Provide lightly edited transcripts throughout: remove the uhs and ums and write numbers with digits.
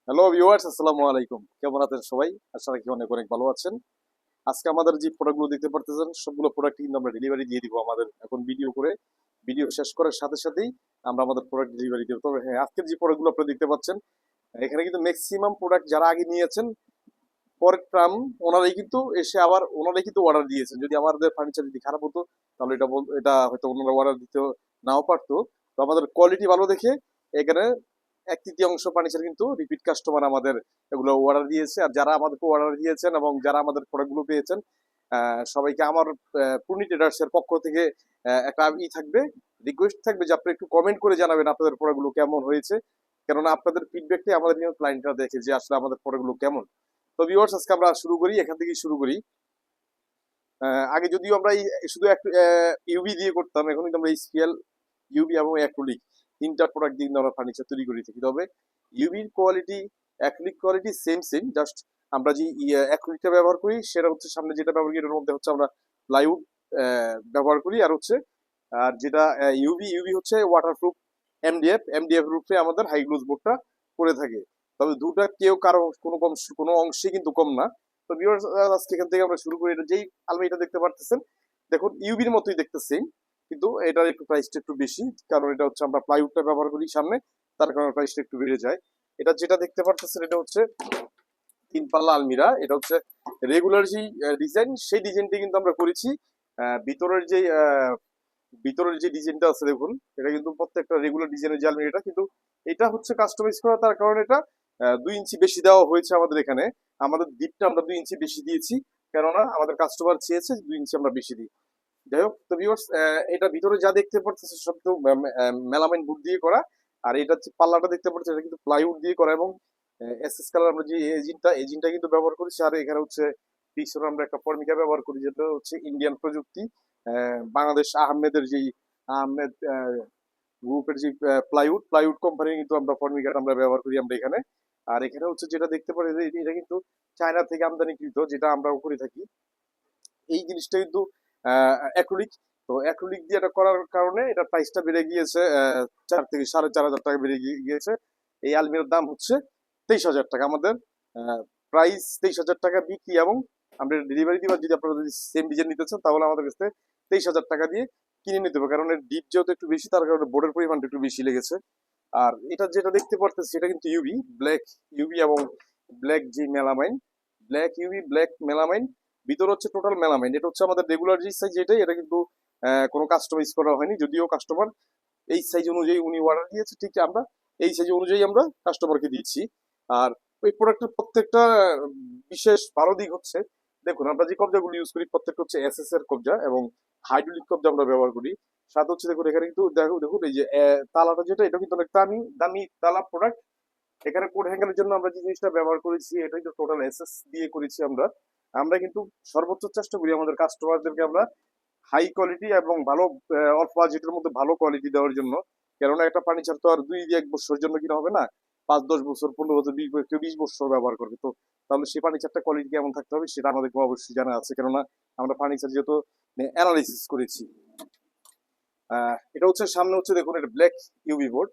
Hello viewers, আসসালামু আলাইকুম। কেমন আছেন সবাই? আশা রাখি অনেক অনেক ভালো আছেন। আজকে আমাদের যে প্রোডাক্টগুলো দেখতে পারতেছেন সবগুলো প্রোডাক্ট কিন্তু আমরা ডেলিভারি দিয়ে দিব আমাদের এখন ভিডিও করে। ভিডিও শেষ করার সাথে সাথেই আমরা আমাদের প্রোডাক্ট ডেলিভারি দেব। তবে হ্যাঁ, আজকের যে প্রোডাক্টগুলো আপনারা দেখতে পাচ্ছেন এখানে কিন্তু ম্যাক্সিমাম প্রোডাক্ট যারা আগে নিয়েছেন পরের ট্রাম ওনারাই কিন্তু এসে আবার ওনারাই কিন্তু অর্ডার দিয়েছেন। যদি আমাদের ফার্নিচার যদি খারাপ হতো তাহলে এটা হয়তো ওনারা অর্ডার দিতে নাও পারতো। তো আমাদের কোয়ালিটি ভালো দেখে এখানে এক তৃতীয়াংশ ফার্নিচার কিন্তু রিপিট কাস্টমার আমাদের এগুলো অর্ডার দিয়েছে। আর যারা আমাদেরকে অর্ডার দিয়েছেন এবং যারা আমাদের প্রোডাক্টগুলো পেয়েছেন সবাইকে আমার পূর্ণি ট্রেডার্স এর পক্ষ থেকে একটা থাকবে, রিকোয়েস্ট থাকবে যে আপনি একটু কমেন্ট করে জানাবেন আপনাদের প্রোডাক্টগুলো কেমন হয়েছে। কেননা আপনাদের ফিডব্যাকটাই আমাদের ক্লায়েন্টরা দেখে যে আসলে আমাদের প্রোডাক্টগুলো কেমন। তো ভিউয়ার্স, আজকে আমরা শুরু করি, এখান থেকেই শুরু করি। আগে যদিও আমরা শুধু একটু ইউভি দিয়ে করতাম, এখন কিন্তু আমরা স্পিএল, ইউভি এবং অ্যাক্রিলিক তিনটা প্রোডাক্ট দিয়ে কিন্তু আমরা ফার্নিচার তৈরি করে থাকি। তবে ইউভির quality acrylic quality same same, just আমরা যে অ্যাক্রিলিকটা ব্যবহার করি সেটা হচ্ছে সামনে যেটা ব্যবহার করি এর মধ্যে হচ্ছে আমরা প্লাইউড ব্যবহার করি। আর যেটা ইউভি ইউভি হচ্ছে ওয়াটারপ্রুফ এমডিএফ রূপে আমাদের হাই গ্লোজ বোর্ডটা করে থাকে। তবে দুটা কেউ কারো কোনো অংশে কিন্তু কম না। তো ভিউয়ার্স, আজকে এখান থেকে আমরা শুরু করি। এটা যেই আলমারিটা দেখতে পারতেছেন, দেখুন ইউবির মতোই দেখতেছেন, কিন্তু এটার একটু প্রাইসটা একটু বেশি, কারণ এটা হচ্ছে আমরা প্লাইউডটা ব্যবহার করি সামনে, তার কারণে প্রাইসটা একটু বেড়ে যায়। এটা যেটা দেখতে পারতেছেন এটা হচ্ছে তিন পাল্লা আলমিরা। এটা হচ্ছে রেগুলার যে ডিজাইন, সেই ডিজাইনটি কিন্তু আমরা করেছি। ভিতরের যে ভিতরের যে ডিজাইনটা আছে দেখুন, এটা কিন্তু প্রত্যেকটা রেগুলার ডিজাইনের যে আলমিরাটা, কিন্তু এটা হচ্ছে কাস্টমাইজ করা, তার কারণে এটা 2 ইঞ্চি বেশি দেওয়া হয়েছে আমাদের এখানে। আমাদের ডিপটা আমরা 2 ইঞ্চি বেশি দিয়েছি, কেননা আমাদের কাস্টমার চেয়েছে 2 ইঞ্চি আমরা বেশি দিই। যাই হোক, তো ভিউয়ার্স, এটা ভিতরে যা দেখতে পাচ্ছেন সব তো মেলামাইন বুট দিয়ে করা। আর এটা যে পাল্লাটা দেখতে পাচ্ছেন এটা কিন্তু প্লাইউড দিয়ে করা, এবং এসএস কালার আমরা যে এজিনটা কিন্তু ব্যবহার করেছি। আর এখানে হচ্ছে পিছনে আমরা একটা ফর্মিকা ব্যবহার করি, যেটা হচ্ছে ইন্ডিয়ান প্রযুক্তি। বাংলাদেশ আহমেদের যেই আহমেদ গ্রুপের যে প্লাইউড কোম্পানি কিন্তু আমরা ফর্মিকাটা আমরা ব্যবহার করি আমরা এখানে। আর এখানে হচ্ছে যেটা দেখতে পারি যে এটা কিন্তু চায়না থেকে আমদানিকৃত, যেটা আমরা করে থাকি। এই জিনিসটা কিন্তু অ্যাক্রিলিক। তো অ্যাক্রিলিক দিয়ে এটা করার কারণে এটা প্রাইসটা বেড়ে গিয়েছে 4 থেকে 4.5 হাজার টাকা বেড়ে গিয়েছে। এই আলমিরার দাম হচ্ছে 23,000 টাকা। আমাদের প্রাইস 23,000 টাকা বিক্রি, এবং আমরা ডেলিভারি দিবার যদি আপনারা যদি সেম ডিজাইন নিতে চান তাহলে আমাদের কাছে 23,000 টাকা দিয়ে কিনে নিতে হবে, কারণ এর ডিপ যেহেতু একটু বেশি তার কারণে বোর্ডের পরিমাণটা একটু বেশি লেগেছে। আর এটা যেটা দেখতে পারতেছি সেটা কিন্তু ইউবি ব্ল্যাক, ইউবি এবং ব্ল্যাক যে melamine, black UV black melamine. ভিতর হচ্ছে টোটাল মেলামাইন। এটা হচ্ছে আমাদের রেগুলার যে সাইজ, এটাই। এটা কিন্তু কোনো কাস্টমাইজ করা হয়নি, যদিও কাস্টমার এই সাইজ অনুযায়ী উনি অর্ডার দিয়েছে, ঠিক আমরা এই সাইজ অনুযায়ী আমরা কাস্টমারকে দিচ্ছি। আর এই প্রোডাক্টের প্রত্যেকটা বিশেষ ভালো দিক হচ্ছে, দেখুন আমরা যে কবজাগুলো ইউজ করি প্রত্যেকটা হচ্ছে এসএস এর কবজা এবং হাইড্রোলিক কবজা আমরা ব্যবহার করি। সাথে হচ্ছে দেখুন এখানে কিন্তু দেখুন এই যে তালাটা যেটা, এটা কিন্তু অনেক দামি দামি তালা প্রোডাক্ট। এখানে কোড হ্যাঙ্গারের জন্য আমরা যে জিনিসটা ব্যবহার করেছি এটা কিন্তু টোটাল এসএস দিয়ে করেছি আমরা। আমরা কিন্তু সর্বোচ্চ চেষ্টা করি আমাদের কাস্টমারদেরকে আমরা হাই কোয়ালিটি এবং ভালো অল্প বাজেটের মধ্যে ভালো কোয়ালিটি দেওয়ার জন্য। কেননা একটা ফার্নিচার তো আর 2-1 বছরের জন্য কিনা হবে না, 5-10 বছর 15 বছর 20 বছর, কেউ 20 বছর ব্যবহার করবে। তো তাহলে সেই ফার্নিচারটা কোয়ালিটি কেমন থাকতে হবে সেটা আমাদেরকে অবশ্যই জানা আছে, কেননা আমরা ফার্নিচার যেহেতু অ্যানালাইসিস করেছি। এটা হচ্ছে সামনে হচ্ছে দেখুন এটা ব্ল্যাক ইউভি বোর্ড,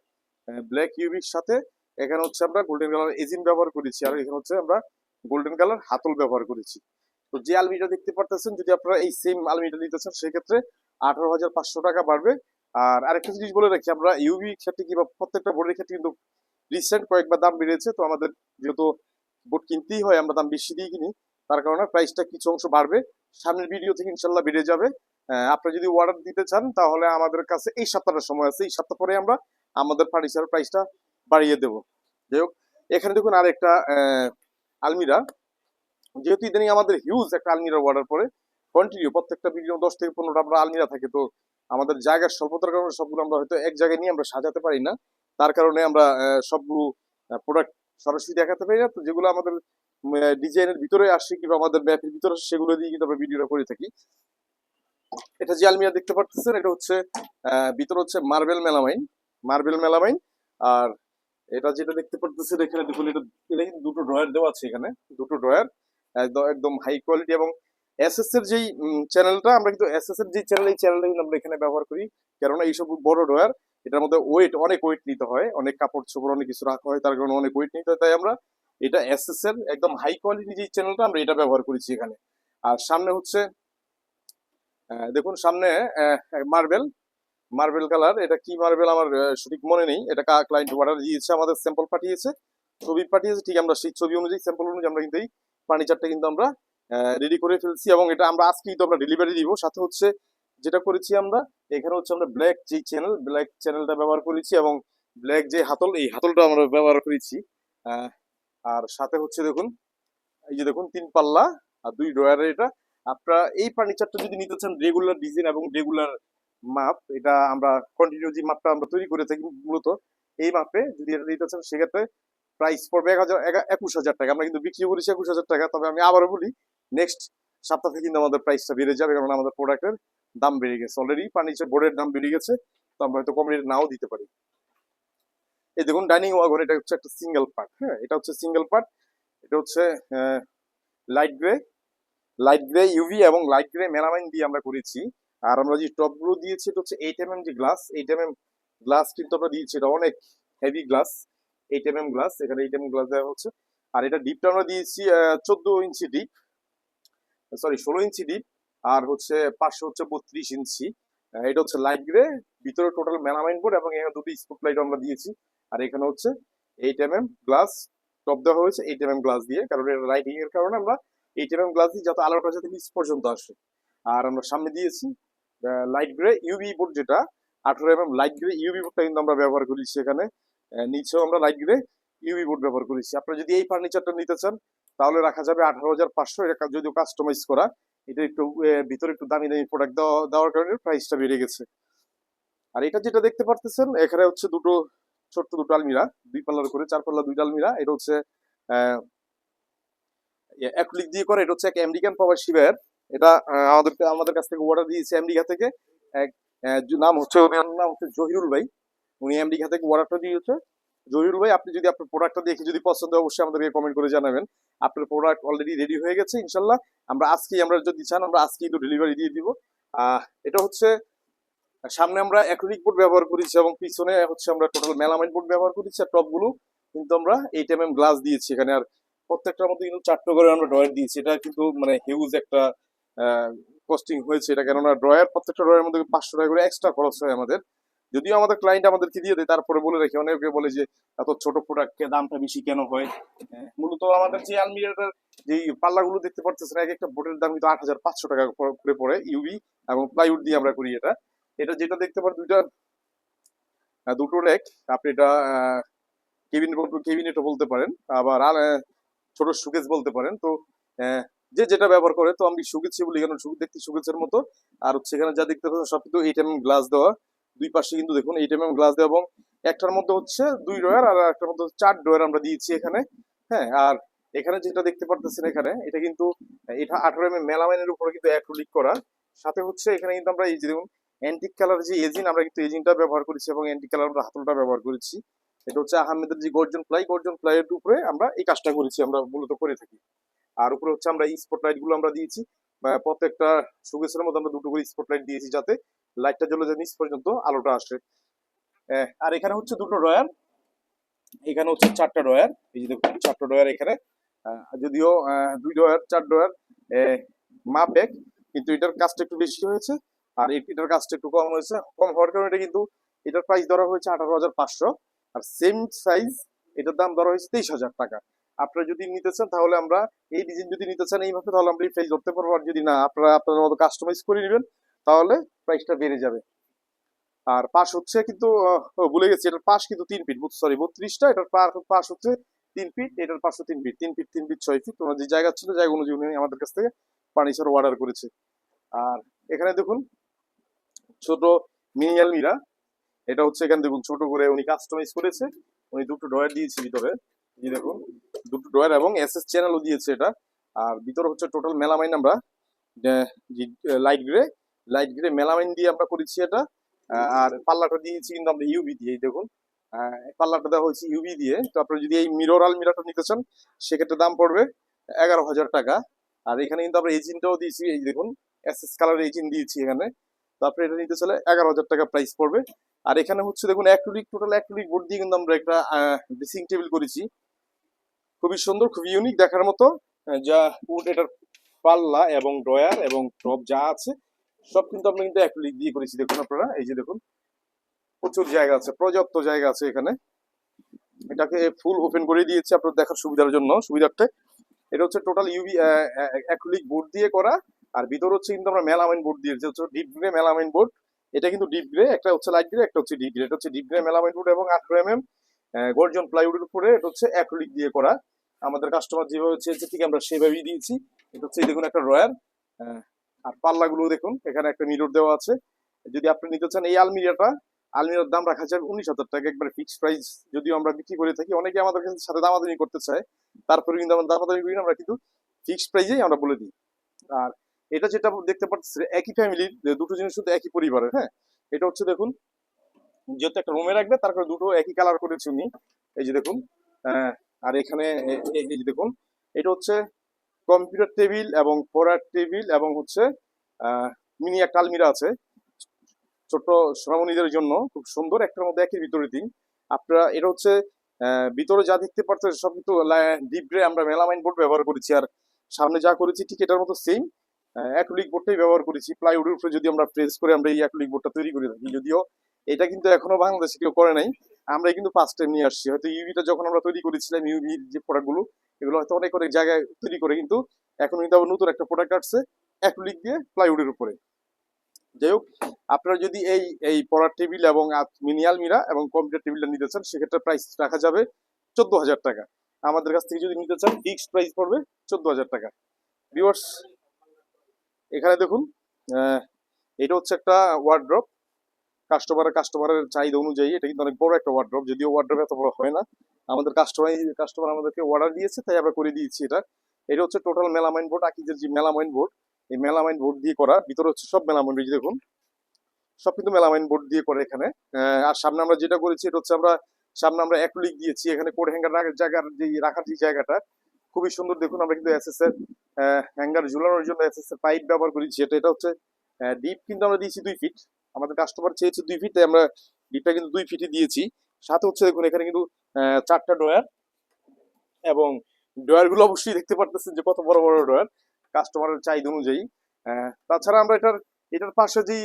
ব্ল্যাক ইউভির সাথে এখানে হচ্ছে আমরা গোল্ডেন কালার এজিন ব্যবহার করেছি, আর এখানে হচ্ছে আমরা গোল্ডেন কালার হাতল ব্যবহার করেছি। তো যে আলমিটা দেখতে পারতেছেন, যদি আপনারা এই সেম আলমিটা নিতে চান সেক্ষেত্রে 18,500 টাকা বাড়বে। আর আরেকটা জিনিস বলে রাখি, আমরা ইউভি ক্ষেত্রে কিংবা প্রত্যেকটা বোর্ডের ক্ষেত্রে কিন্তু রিসেন্ট কয়েকবার দাম বেড়েছে। তো আমাদের যেহেতু বোর্ড কিনতেই হয়, আমরা দাম বেশি দিয়ে কিনি, তার কারণে প্রাইসটা কিছু অংশ বাড়বে। সামনের ভিডিও থেকে ইনশাল্লাহ বেড়ে যাবে। আপনারা যদি অর্ডার দিতে চান তাহলে আমাদের কাছে এই সপ্তাহটা সময় আছে, এই সপ্তাহ পরে আমরা আমাদের ফার্নিচার প্রাইসটা বাড়িয়ে দেবো। যাই হোক, এখানে দেখুন আরেকটা আলমিরা। যেহেতু ইদানিং আমাদের হিউজ একটা আলমিরা অর্ডার পরে কন্টিনিউ প্রত্যেকটা ভিডিও 10 থেকে 15টা আমরা আলমিরা থাকে। তো আমাদের জায়গার স্বল্পতার কারণে সবগুলো আমরা হয়তো এক জায়গায় নিয়ে আমরা সাজাতে পারি না, তার কারণে আমরা সবগুলো প্রোডাক্ট সরাসরি দেখাতে পারি না। তো যেগুলো আমাদের ডিজাইনের ভিতরে আসে কিংবা আমাদের ম্যাপের ভিতরে আসে সেগুলো দিয়ে কিন্তু আমরা ভিডিওটা করে থাকি। এটা যে আলমিরা দেখতে পাচ্ছেন এটা হচ্ছে ভিতরে হচ্ছে মার্বেল মেলামাইন। আর এটা যেটা দেখতে পাচ্ছেন এখানে দেখুন, এটা কিন্তু দুটো ড্রয়ার দেওয়া আছে, এখানে দুটো ড্রয়ার একদম একদম হাই কোয়ালিটি। এবং এসএস এর যেই চ্যানেলটা, আমরা কিন্তু এসএস এর যে চ্যানেল, এই চ্যানেলটা কিন্তু আমরা এখানে ব্যবহার করি, কেননা এইসব বড় ড্রয়ার এটার মধ্যে ওয়েট, অনেক ওয়েট নিতে হয়, অনেক কাপড় চোপড় অনেক কিছু রাখা হয়, তার কারণে অনেক ওয়েট নিতে হয়, তাই আমরা এটা এসএস এর একদম হাই কোয়ালিটি যে চ্যানেলটা আমরা এটা ব্যবহার করেছি এখানে। আর সামনে হচ্ছে দেখুন সামনে মার্বেল, মার্বেল কালার, এটা কি মার্বেল আমার সঠিক মনে নেই, এটা ক্লায়েন্ট অর্ডার দিয়েছে, আমাদের স্যাম্পল পাঠিয়েছে, ছবি পাঠিয়েছে, ঠিক আমরা সেই ছবি অনুযায়ী স্যাম্পল অনুযায়ী আমরা কিন্তু এই ফার্নিচারটা কিন্তু আমরা রেডি করে ফেলছি, এবং এটা আমরা আজকেই তো আমরা ডেলিভারি দিব। সাথে হচ্ছে যেটা করেছি আমরা এখানে হচ্ছে আমরা ব্ল্যাক যে চ্যানেল, ব্ল্যাক চ্যানেলটা ব্যবহার করেছি, এবং ব্ল্যাক যে হাতল, এই হাতলটা আমরা ব্যবহার করেছি। আহ, আর সাথে হচ্ছে দেখুন এই যে দেখুন 3 পাল্লা আর 2 ড্রয়ারের এটা। আপনারা এই ফার্নিচারটা যদি নিতে চান রেগুলার ডিজাইন এবং রেগুলার মাপ, এটা আমরা কন্টিনিউ যে মাপটা আমরা তৈরি করে থাকি মূলত এই মাপে যদি এটা নিতে চান সেক্ষেত্রে প্রাইস পড়বে 21,000 টাকা। আমরা কিন্তু বিক্রি করেছি 21,000 টাকা। তবে আমি আবারও বলি, নেক্সট সপ্তাহ থেকে কিন্তু আমাদের প্রাইসটা বেড়ে যাবে, কারণ আমাদের প্রোডাক্টের দাম বেড়ে গেছে, অলরেডি ফার্নিচার বোর্ডের দাম বেড়ে গেছে, তো আমরা হয়তো কম রেট নাও দিতে পারি। এই দেখুন ডাইনিং ওয়াগন, এটা হচ্ছে একটা সিঙ্গেল পার্ট, হ্যাঁ এটা হচ্ছে সিঙ্গেল পার্ট, এটা হচ্ছে light grey, light grey UV এবং লাইট গ্রে মেলামাইন দিয়ে আমরা করেছি। আর আমরা যে টপগুলো দিয়েছি এটা হচ্ছে 8 mm যে গ্লাস, 8 mm গ্লাস কিন্তু আমরা দিয়েছি, এটা অনেক হেভি গ্লাস, 8 mm গ্লাস, এখানে 8 mm গ্লাস দেওয়া হচ্ছে। আর এটা ডিপটা আমরা দিয়েছি 14 ইঞ্চি ডিপ, সরি 16 ইঞ্চি ডিপ, আর হচ্ছে পাশে হচ্ছে 32 ইঞ্চি। এটা হচ্ছে লাইট গ্রে, ভিতরে টোটাল মেলামাইন বোর্ড, এবং এখানে দুটো স্পট লাইট আমরা দিয়েছি। আর এখানে হচ্ছে 8 mm গ্লাস টপ দেওয়া হয়েছে, 8 mm গ্লাস দিয়ে, কারণ এটা লাইটিং এর কারণে আমরা 8 mm গ্লাস দিই যাতে আলোটা যাতে নিচ পর্যন্ত আসে। আর আমরা সামনে দিয়েছি লাইট গ্রে ইউভি বোর্ড, যেটা 18 mm লাইট গ্রে ইউভি বোর্ডটা কিন্তু আমরা ব্যবহার করেছি এখানে। নিচেও আমরা লাইট গ্রে ইউভি বোর্ড ব্যবহার করেছি। আপনারা যদি এই ফার্নিচারটা নিতে চান তাহলে রাখা যাবে 18,500, এটা যদিও কাস্টমাইজ করা, এটা একটু ভিতরে একটু দামি দামি প্রোডাক্ট দেওয়ার কারণে প্রাইসটা বেড়ে গেছে। আর এটা যেটা দেখতে পারতেছেন এখানে হচ্ছে দুটো ছোট্ট দুটো আলমিরা, 2 পাল্লার করে 4 পাল্লা 2টা আলমিরা, এটা হচ্ছে অ্যাক্রিলিক দিয়ে করে, এটা হচ্ছে এক আমেরিকান প্রবাসী ভাইয়ের, এটা আমাদের কাছ থেকে অর্ডার দিয়েছে আমেরিকা থেকে, এক নাম হচ্ছে, ওনার নাম হচ্ছে জহিরুল ভাই, উনি আমেরিকা থেকে অর্ডারটা দিয়েছে। জহিরুল ভাই, আপনি যদি আপনার প্রোডাক্টটা দেখে যদি পছন্দ হয় অবশ্যই আমাদেরকে কমেন্ট করে জানাবেন। আপনার প্রোডাক্ট অলরেডি রেডি হয়ে গেছে ইনশাল্লাহ, আমরা যদি চান আমরা আজকেই তো ডেলিভারি দিয়ে দিব। এটা হচ্ছে সামনে আমরা অ্যাক্রিলিক বোর্ড ব্যবহার করেছি, এবং পিছনে হচ্ছে আমরা টোটাল মেলামাইন বোর্ড ব্যবহার করেছি, আর টপগুলো কিন্তু আমরা 8 mm গ্লাস দিয়েছি এখানে। আর প্রত্যেকটার মধ্যে কিন্তু 4টা করে আমরা ড্রয়ার দিয়েছি, এটা কিন্তু মানে হিউজ একটা কস্টিং হয়েছে এটা, কেননা ড্রয়ার প্রত্যেকটা ড্রয়ারের মধ্যে 500 টাকা করে এক্সট্রা খরচ হয় আমাদের, যদিও আমাদের ক্লায়েন্ট আমাদেরকে দিয়ে দেয়, তারপরে বলে রাখি, অনেকে বলে যে এত ছোট প্রোডাক্টের দামটা বেশি কেন হয়। মূলত আমাদের যে আলমিরাটার যে পাল্লাগুলো দেখতে পারতেছেন এক একটা বোর্ডের দাম কিন্তু 8,500 টাকা করে পড়ে, ইউবি এবং প্লাইউড দিয়ে আমরা করি এটা। এটা যেটা দেখতে পারেন দুটো রেক, আপনি এটা কেবিনেটও বলতে পারেন, আবার ছোট সুকেস বলতে পারেন। তো যে যেটা ব্যবহার করে, তো আমি সুকেছি বলি কারণ দেখতে সুকেসের মতো। আর হচ্ছে এখানে যা দেখতে পাচ্ছেন সব কিন্তু 8 mm গ্লাস দেওয়া, দুই পাশে কিন্তু দেখুন 8 mm গ্লাস দেওয়া, এবং একটার মধ্যে হচ্ছে 2 ড্রয়ার আর একটার মধ্যে 4 ড্রয়ার আমরা দিয়েছি এখানে। হ্যাঁ, আর এখানে যেটা দেখতে পারতেছেন এখানে এটা কিন্তু এটা 18 mm মেলামাইনের উপরে কিন্তু অ্যাক্রিলিক করা। সাথে হচ্ছে এখানে কিন্তু আমরা এই যে দেখুন অ্যান্টিক কালার যে এজিন, আমরা কিন্তু এজিনটা ব্যবহার করেছি, এবং অ্যান্টিক কালার আমরা হাতলটা ব্যবহার করেছি। এটা হচ্ছে আহমেদের যে গর্জন প্লাইয়ের উপরে আমরা এই কাজটা করেছি, আমরা মূলত করে থাকি। আর উপরে হচ্ছে আমরা এই স্পটলাইট গুলো আমরা দিয়েছি, প্রত্যেকটা শোকেসের মধ্যে আমরা দুটো করে স্পটলাইট দিয়েছি যাতে লাইটটা জ্বলে যায় নিচ পর্যন্ত আলোটা আসে। আর এখানে হচ্ছে দুটো ড্রয়ার, এখানে হচ্ছে 4টা ড্রয়ার, এই যে দেখুন 4টা ড্রয়ার এখানে, যদিও 2 ড্রয়ার 4 ড্রয়ার মাপ এক, কিন্তু এটার কাজটা একটু বেশি হয়েছে আর এটার কাজটা একটু কম হয়েছে। কম হওয়ার কারণে এটা কিন্তু এটার প্রাইস ধরা হয়েছে 18,500, আর সেম সাইজ এটার দাম ধরা হয়েছে 23,000 টাকা। আপনারা যদি নিতে চান তাহলে আমরা এই ডিজাইন যদি নিতে চান এইভাবে তাহলে আমরা এই প্রাইস ধরতে পারবো, আর যদি না আপনারা আপনাদের মতো কাস্টমাইজ করে নেবেন তাহলে প্রাইসটা বেড়ে যাবে। আর পাশ হচ্ছে কিন্তু ভুলে গেছি, এটার পাশ কিন্তু 3 ফিট, সরি 32টা, এটার পাশ হচ্ছে 3 ফিট, এটার পাশও 3 ফিট, 3 ফিট 3 ফিট 6 ফিট, ওনার যে জায়গা ছিল জায়গা অনুযায়ী উনি আমাদের কাছ থেকে ফার্নিচার অর্ডার করেছে। আর এখানে দেখুন ছোট মিনি আলমিরা, এটা হচ্ছে এখানে দেখুন ছোট করে উনি কাস্টমাইজ করেছে, উনি দুটো ড্রয়ার দিয়েছে ভিতরে, এই দেখুন দুটো ড্রয়ার এবং এসএস চ্যানেলও দিয়েছে এটা। আর ভিতরে হচ্ছে টোটাল মেলামাইন আমরা লাইট গ্রে মেলামাইন দিয়ে আমরা করেছি এটা। আর পাল্লাটা দিয়েছি কিন্তু আমরা ইউভি দিয়ে, দেখুন পাল্লাটা দেওয়া হয়েছে ইউভি দিয়ে। তো আপনারা যদি এই মিরর আলমিরাটা নিতে চান সেক্ষেত্রে দাম পড়বে 11,000 টাকা। আর এখানে কিন্তু আমরা এজিনটাও দিয়েছি, এই দেখুন এসএস কালার এজিন দিয়েছি এখানে। তো তারপরে এটা নিতে চলে 11,000 টাকা প্রাইস পড়বে। আর এখানে হচ্ছে দেখুন অ্যাক্রিলিক, টোটাল অ্যাক্রিলিক বোর্ড দিয়ে কিন্তু আমরা একটা ড্রেসিং টেবিল করেছি, খুবই সুন্দর, খুবই ইউনিক দেখার মতো। যা এটার পাল্লা এবং ড্রয়ার এবং টপ যা আছে সব কিন্তু আমরা কিন্তু অ্যাক্রিলিক দিয়ে করেছি। দেখুন আপনারা, এই যে দেখুন প্রচুর জায়গা আছে, পর্যাপ্ত জায়গা আছে এখানে। এটাকে ফুল ওপেন করে দিয়েছি আপনার দেখার সুবিধার জন্য, সুবিধার্থে। এটা হচ্ছে টোটাল ইউভি অ্যাক্রিলিক বোর্ড দিয়ে করা। আর ভিতর হচ্ছে কিন্তু আমরা মেলামাইন বোর্ড দিয়েছি, হচ্ছে ডিপ গ্রে মেলামাইন বোর্ড। এটা কিন্তু ডিপ গ্রে, একটা হচ্ছে লাইট গ্রে, একটা হচ্ছে ডিপ গ্রে। এটা হচ্ছে ডিপ গ্রে মেলামাইন বোর্ড এবং 18 গর্জন প্লাইউডের উপরে এটা হচ্ছে অ্যাক্রিলিক দিয়ে করা। আমাদের কাস্টমার যেভাবে চেয়েছে ঠিক আমরা সেভাবেই দিয়েছি। এটা হচ্ছে দেখুন একটা ড্রয়ার, আর পাল্লাগুলো দেখুন, এখানে একটা মিরর দেওয়া আছে। যদি আপনি নিতে চান এই আলমিরার দাম রাখা যাবে 19,000 টাকা, একবার ফিক্সড প্রাইস। যদিও আমরা বিক্রি করে থাকি, অনেকে আমাদের সাথে দামাদামি করতে চায়, তারপরে কিন্তু আমরা দামাদামি করি না, আমরা কিন্তু ফিক্সড প্রাইসেই আমরা বলে দিই। আর এটা যেটা দেখতে পাচ্ছি একই ফ্যামিলির দুটো জিনিস শুধু একই পরিবারের। হ্যাঁ, এটা হচ্ছে দেখুন, যেহেতু একটা রুমে রাখবে তারপরে দুটো একই কালার করেছি উনি, এই যে দেখুন। আর এখানে এই যে দেখুন, এটা হচ্ছে কম্পিউটার টেবিল এবং পড়ার টেবিল এবং হচ্ছে মিনি একটা আলমিরা আছে ছোট শ্রমণীদের জন্য, খুব সুন্দর, একটার মধ্যে একই ভিতরে দিন। আপনারা এটা হচ্ছে ভিতরে যা দেখতে পাচ্ছেন সব কিন্তু ডিপ গ্রে আমরা মেলামাইন বোর্ড ব্যবহার করেছি। আর সামনে যা করেছি ঠিক এটার মতো সেম অ্যাক্রিলিক বোর্ডটাই ব্যবহার করেছি। প্লাইউডের উপরে যদি আমরা প্রেস করে আমরা এই অ্যাক্রিলিক বোর্ডটা তৈরি করে থাকি, যদিও এটা কিন্তু এখনো বাংলাদেশে কেউ করে নাই, আমরা কিন্তু ফার্স্ট টাইম নিয়ে আসছি। হয়তো ইউভিটা যখন আমরা তৈরি করেছিলাম, ইউভির যে প্রোডাক্টগুলো এগুলো হয়তো অনেক অনেক জায়গায় তৈরি করে, কিন্তু এখন কিন্তু আবার নতুন একটা প্রোডাক্ট আসছে অ্যাক্রিলিক দিয়ে প্লাইউডের উপরে। যাই হোক, আপনারা যদি এই পড়ার টেবিল এবং মিনি আলমিরা এবং কম্পিউটার টেবিলটা নিতে চান, সেক্ষেত্রে প্রাইস রাখা যাবে 14,000 টাকা। আমাদের কাছ থেকে যদি নিতে চান ফিক্সড প্রাইস পড়বে 14,000 টাকা। ভিউয়ার্স, এখানে দেখুন, এটা হচ্ছে একটা ওয়ার্ড্রপ। কাস্টমারের চাহিদা অনুযায়ী এটা কিন্তু অনেক বড় একটা ওয়ার্ড্রপ, যদিও ওয়ার্ড্রপ এত বড় হয় না। আমাদের কাস্টমার আমাদেরকে অর্ডার দিয়েছে, তাই আমরা করে দিয়েছি এটা। এটা হচ্ছে টোটাল মেলামাইন বোর্ড, আকিজের যে মেলামাইন বোর্ড, এই মেলামাইন বোর্ড দিয়ে করা। ভিতরে হচ্ছে সব মেলামাইন, দেখুন সব কিন্তু মেলামাইন বোর্ড দিয়ে করে এখানে। আর সামনে আমরা যেটা করেছি এটা হচ্ছে সামনে আমরা অ্যাক্রিলিক দিয়েছি। এখানে কোড হ্যাঙ্গার রাখার যে জায়গাটা খুবই সুন্দর। দেখুন আমরা কিন্তু এসএস এর হ্যাঙ্গার ঝুলানোর জন্য এসএস এর পাইপ ব্যবহার করেছি। এটা হচ্ছে ডিপ কিন্তু আমরা দিয়েছি 2 ফিট, আমাদের কাস্টমার চেয়েছে 2 ফিট, তাই আমরা ডিপটা কিন্তু 2 ফিটই দিয়েছি। সাথে হচ্ছে দেখুন এখানে কিন্তু 4টা ড্রয়ার, এবং ড্রয়ার গুলো অবশ্যই দেখতে পারতেছেন যে কত বড় বড় ড্রয়ার কাস্টমারের চাহিদা অনুযায়ী। তাছাড়া আমরা এটার পাশে যে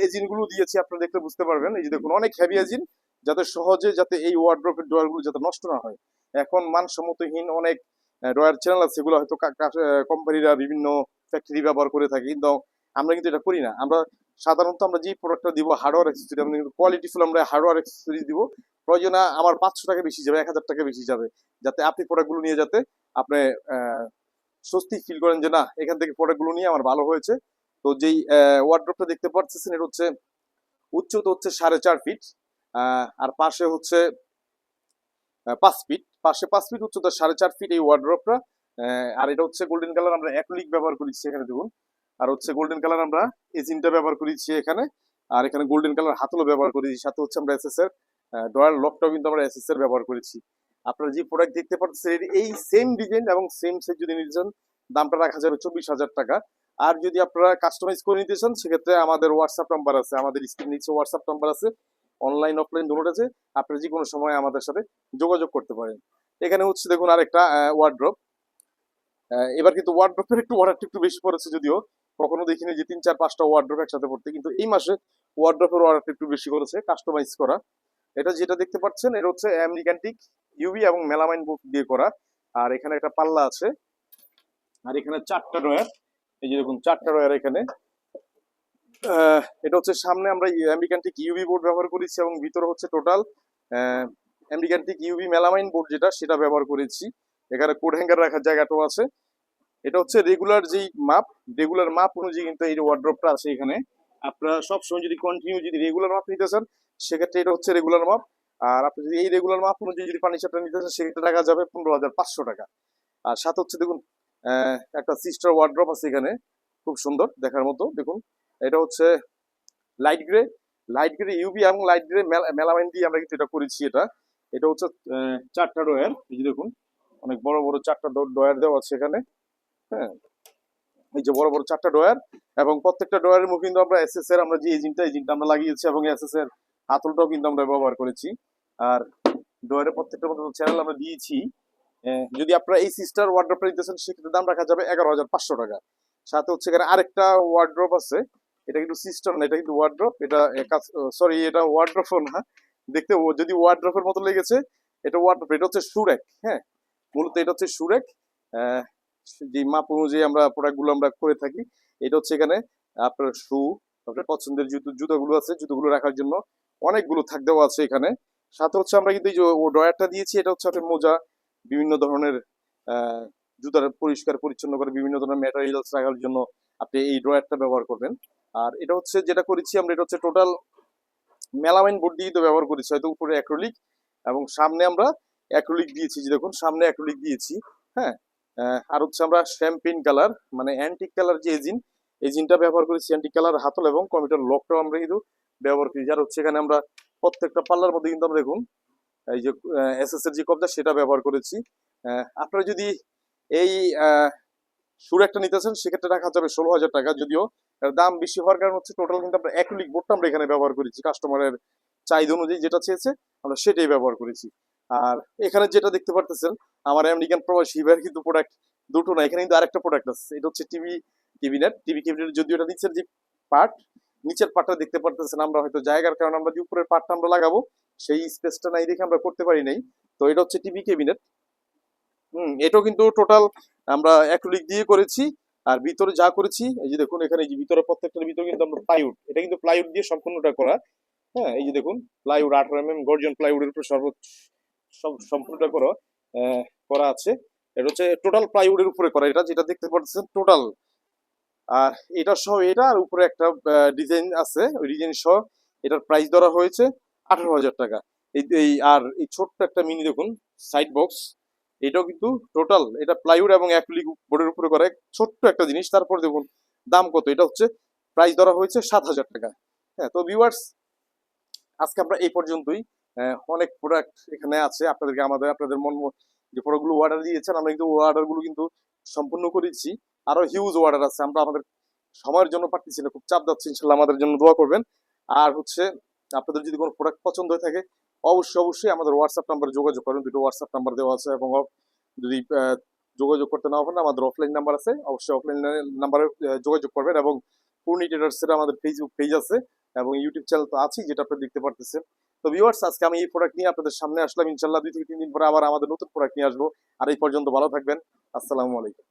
এজিন গুলো দিয়েছি আপনারা দেখলে বুঝতে পারবেন, এই যে দেখুন অনেক হেভি এজিন, যাতে সহজে যাতে এই ওয়ার্ড্রপের ড্রয়ার গুলো যাতে নষ্ট না হয়। এখন মানসম্মতহীন অনেক ড্রয়ার চ্যানেল আছে, এগুলো হয়তো কোম্পানিরা বিভিন্ন ফ্যাক্টরি ব্যবহার করে থাকে, কিন্তু আমরা কিন্তু এটা করি না। আমরা সাধারণত আমরা যে প্রোডাক্টটা দিব হার্ডওয়্যার অ্যাক্সেসরি, আমরা কিন্তু কোয়ালিটিফুল আমরা হার্ডওয়্যার অ্যাক্সেসরি দিব। প্রয়োজনে আমার 500 টাকা বেশি যাবে, 1,000 টাকা বেশি যাবে, যাতে আপনি প্রোডাক্টগুলো নিয়ে যাতে আপনি স্বস্তি ফিল করেন যে না, এখান থেকে প্রোডাক্টগুলো নিয়ে আমার ভালো হয়েছে। তো যেই ওয়ার্ড্রপটা দেখতে পাচ্ছেন এটা হচ্ছে উচ্চতা হচ্ছে 4.5 ফিট, আর পাশে হচ্ছে 5 ফিট, পাশে 5 ফিট, উচ্চতা 4.5 ফিট এই ওয়ার্ড্রপটা। আর এটা হচ্ছে গোল্ডেন কালার আমরা অ্যাক্রিলিক ব্যবহার করেছি এখানে দেখুন। আর হচ্ছে গোল্ডেন কালার আমরা এজিনটা ব্যবহার করেছি এখানে, আর এখানে গোল্ডেন কালার হাতলও ব্যবহার করেছি। সাথে হচ্ছে আমরা এসএস এর ডয়ার লকটাও কিন্তু আমরা এসএস এর ব্যবহার করেছি। আপনারা যে প্রোডাক্ট দেখতে পাচ্ছেন এই সেম ডিজাইন এবং সেম সাইজ যদি নিতে চান, দামটা রাখা যাবে 24,000 টাকা। আর যদি আপনারা কাস্টমাইজ করে নিতে চান, সেক্ষেত্রে আমাদের হোয়াটসঅ্যাপ নাম্বার আছে, আমাদের স্ক্রিন নিচে হোয়াটসঅ্যাপ নাম্বার আছে, অনলাইন অফলাইন দুটোটা আছে, আপনারা যে কোনো সময় আমাদের সাথে যোগাযোগ করতে পারেন। এখানে হচ্ছে দেখুন আরেকটা ওয়ার্ড্রপ। এবার কিন্তু ওয়ার্ড্রপের অর্ডারটা একটু বেশি পড়েছে, যদিও কখনো দেখিনি যে 3-4-5টা ওয়ার্ড্রপ একসাথে পড়তে, কিন্তু এই মাসে ওয়ার্ড্রপের অর্ডারটা একটু বেশি করেছে, কাস্টমাইজ করা। এটা যেটা দেখতে পাচ্ছেন এটা হচ্ছে আমেরিকান টিক ইউভি এবং মেলামাইন বোর্ড দিয়ে করা। আর এখানে একটা পাল্লা আছে, আর এখানে 4টা ড্রয়ার, এই যে দেখুন 4টা ড্রয়ার এখানে। এটা হচ্ছে সামনে আমরা আমেরিকান টিক ইউভি বোর্ড ব্যবহার করেছি, এবং ভিতরে হচ্ছে total American tick UV melamine board যেটা সেটা ব্যবহার করেছি। এখানে কোড হ্যাঙ্গার রাখার জায়গাটাও আছে। এটা হচ্ছে রেগুলার মাপ অনুযায়ী কিন্তু এই ওয়ার্ড্রপটা আছে এখানে। আপনারা সবসময় যদি কন্টিনিউ যদি রেগুলার মাপ নিতে চান, সেক্ষেত্রে এটা হচ্ছে রেগুলার মাপ। আর আপনি যদি এই রেগুলার মাপ অনুযায়ী যদি ফার্নিচারটা নিতে চান, সেক্ষেত্রে টাকা যাবে 15,500 টাকা। আর সাথে হচ্ছে দেখুন একটা সিস্টার ওয়ার্ড্রপ আছে এখানে, খুব সুন্দর দেখার মতো। দেখুন এটা হচ্ছে লাইট গ্রে ইউভি এবং লাইট গ্রে মেলামাইন দিয়ে আমরা কিন্তু এটা করেছি। এটা হচ্ছে 4টা ড্রয়ার, এই যে দেখুন অনেক বড় বড় 4টা ড্রয়ার দেওয়া আছে এখানে। হ্যাঁ, এই যে বড় বড় 4টা ড্রয়ার, এবং প্রত্যেকটা ড্রয়ারের মুখে কিন্তু আমরা এসএস এর আমরা যে ইঞ্জিনটা আমরা লাগিয়েছি, এবং এসএস এর হাতলটাও কিন্তু আমরা ব্যবহার করেছি। আর ড্রয়ারের প্রত্যেকটা মতো চ্যানেল আমরা দিয়েছি। যদি আপনারা এই সিস্টার ওয়ার্ড্রপটা নিতেছেন সেক্ষেত্রে দাম রাখা যাবে 11,500 টাকা। সাথে হচ্ছে এখানে আরেকটা ওয়ার্ড্রপ আছে, এটা কিন্তু সিস্টার না, এটা কিন্তু ওয়ার্ড্রপ। এটা সরি, এটা ওয়ার্ড্রপ না, দেখতে যদি ওয়ার্ড্রপের মতো লেগেছে, এটা ওয়ার্ড্রপ, এটা হচ্ছে সুরেক। হ্যাঁ, মূলত এটা হচ্ছে সুরেক। যে মাপ অনুযায়ী আমরা প্রোডাক্টগুলো আমরা করে থাকি। এটা হচ্ছে এখানে আপনার শু, আপনার পছন্দের জুতোগুলো আছে, জুতোগুলো রাখার জন্য অনেকগুলো থাক দেওয়া আছে এখানে। সাথে হচ্ছে আমরা কিন্তু এই যে ড্রয়ারটা দিয়েছি, এটা হচ্ছে আপনার মোজা, বিভিন্ন ধরনের জুতার পরিষ্কার পরিচ্ছন্ন করে বিভিন্ন ধরনের ম্যাটেরিয়ালস রাখার জন্য আপনি এই ড্রয়ারটা ব্যবহার করবেন। আর এটা হচ্ছে যেটা করেছি আমরা, এটা হচ্ছে টোটাল মেলামাইন বোর্ড দিয়ে তো ব্যবহার করেছি, হয়তো উপরে অ্যাক্রিলিক এবং সামনে আমরা অ্যাক্রিলিক দিয়েছি, যে দেখুন সামনে অ্যাক্রিলিক দিয়েছি। হ্যাঁ, আর হচ্ছে আমরা শ্যাম্পেন কালার মানে অ্যান্টিক কালার যে এজিনটা ব্যবহার করেছি, অ্যান্টিক কালার হাতল এবং কম্পিউটার লকটাও আমরা কিন্তু ব্যবহার করেছি। আর হচ্ছে এখানে আমরা প্রত্যেকটা পাল্লার মধ্যে কিন্তু আমরা দেখুন এই যে এসএস এর যে কবজা সেটা ব্যবহার করেছি। আপনারা যদি এই সুর একটা নিতেছেন সেক্ষেত্রে রাখা যাবে 16,000 টাকা, যদিও দাম বেশি হওয়ার কারণ হচ্ছে টোটাল কিন্তু আমরা অ্যাক্রিলিক বোর্ডটা আমরা এখানে ব্যবহার করেছি, কাস্টমারের চাহিদা অনুযায়ী যেটা চেয়েছে আমরা সেটাই ব্যবহার করেছি। আর এখানে যেটা দেখতে পারতেছেন আমার আমেরিকান প্রবাসী ভাইয়ের কিন্তু প্রোডাক্ট দুটো না, এখানে কিন্তু আরেকটা প্রোডাক্ট আছে, এটা হচ্ছে টিভি ক্যাবিনেট। যদিও এটা নিচের যে পার্ট, নিচের পার্টটা দেখতে পারতেছেন, আমরা হয়তো জায়গার কারণে আমরা যে উপরের পার্টটা আমরা লাগাবো সেই স্পেসটা নাই দেখে আমরা করতে পারি নাই। তো এটা হচ্ছে টিভি ক্যাবিনেট। এটাও কিন্তু টোটাল আমরা অ্যাক্রিলিক দিয়ে করেছি। আর ভিতরে যা করেছি এই যে দেখুন, এখানে এই যে ভিতরে প্রত্যেকটার ভিতরে কিন্তু আমরা প্লাইউড, এটা কিন্তু প্লাইউড দিয়ে সম্পূর্ণটা করা। হ্যাঁ, এই যে দেখুন প্লাইউড 18 mm গর্জন প্লাইউডের উপর সম্পূর্ণটা করা আছে। এটা হচ্ছে টোটাল প্লাইউডের উপরে করা, এটা যেটা দেখতে পাচ্ছেন টোটাল। আর এটা সহ এটা আর উপরে একটা ডিজাইন আছে, ওই ডিজাইন সহ এটার প্রাইস ধরা হয়েছে 18,000 টাকা। আর এই ছোট্ট একটা মিনি দেখুন সাইড বক্স, এটাও কিন্তু টোটাল এটা প্লাইউড এবং অ্যাক্রিলিক বোর্ডের উপরে করা ছোট্ট একটা জিনিস। তারপর দেখুন দাম কত, এটা হচ্ছে প্রাইস ধরা হয়েছে 7,000 টাকা। হ্যাঁ, তো ভিউয়ার্স আজকে আমরা এই পর্যন্তই। অনেক প্রোডাক্ট এখানে আছে, আপনাদেরকে আপনাদের যে প্রোডাক্টগুলো অর্ডার দিয়েছেন আমরা কিন্তু অর্ডারগুলো কিন্তু সম্পূর্ণ করেছি। আরো হিউজ অর্ডার আছে, আমরা আমাদের সময়ের জন্য পারতেছি না, খুব চাপ যাচ্ছে। ইনশাল্লাহ আমাদের জন্য দোয়া করবেন। আর হচ্ছে আপনাদের যদি কোনো প্রোডাক্ট পছন্দ হয়ে থাকে অবশ্যই আমাদের হোয়াটসঅ্যাপ নাম্বারে যোগাযোগ করবেন, দুটো হোয়াটসঅ্যাপ নাম্বার দেওয়া আছে। এবং যদি যোগাযোগ করতে না পারেন আমাদের অফলাইন নাম্বার আছে, অবশ্যই অফলাইন নাম্বারে যোগাযোগ করবেন। এবং পূর্ণি ট্রেডার্সের আমাদের ফেসবুক পেজ আছে এবং ইউটিউব চ্যানেল তো আছেই, যেটা আপনি দেখতে পারতেছেন। তো ভিউয়ার্স আজকে আমি এই প্রোডাক্ট নিয়ে আপনাদের সামনে আসলাম, ইনশাল্লাহ 2 থেকে 3 দিন পরে আবার আমাদের নতুন প্রোডাক্ট নিয়ে আসবো। আর এই পর্যন্ত ভালো থাকবেন, আসসালামু আলাইকুম।